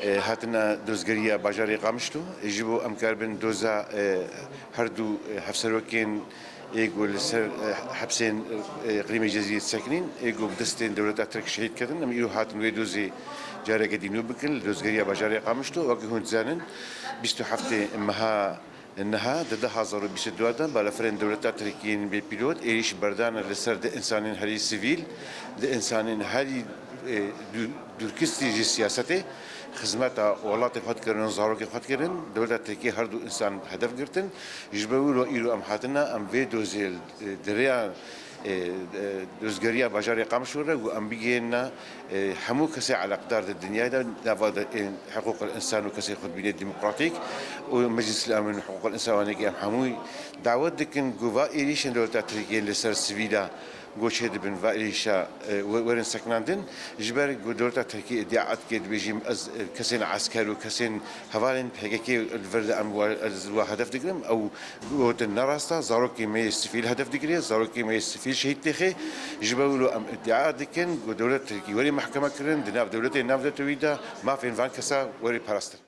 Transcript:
هاتنا دۆزگەریە باژارێ قامشتۆ ji bo em karibin doza her du hevserokên êgo li ser hepsên Iqlîmê Cezîrê sekinîn êgo bi destên dewleta Tirk şehîd kirin em îro hatin wê dozê careke dînû bikin li dozgeriya bajarê qamişto wekî hûn dizanin 27 meha niha di 2022 de balafirên dewleta Tirkiyeyên bêpîlot êrîş berdana li ser di insanên herî sivîl di insanên herî dûrkistî ji siyasetê xizmeta welatê xwe dikirin zarokê xwe dikirin dewleta Tirkiye her du insan hedef girtin ji ber wî îro em hatina em vê dozê di rêya dozgeriya bajarê Qamişlo re û em bigihîne hemû kesê eleqdar di dinyayê de nava hiqûqil insan û kesê xwedbînê demokratîk û Meclîsîl Emn û Hiqûqil İnsan wanekî em hemûî dawet dikin ku va êrîşên dewleta Tirkiye li ser sivîla گوچه دبن و ایشا ورن سکناندن جبر دولت ترکیه ادعاءات که بيجيم از كسين عسكر وكسين هوالين بحقيقي الفرد ام هدف دقرم او قوت النراستا زاروكي ما يستفيل هدف دقري زاروكي ما يستفيل شهيد تخي جبروا ام ادعاء دكن دولت تركيا وري محكمه كرن دناف دولتي ناف تويدا ما فين فان كسا وري باراستر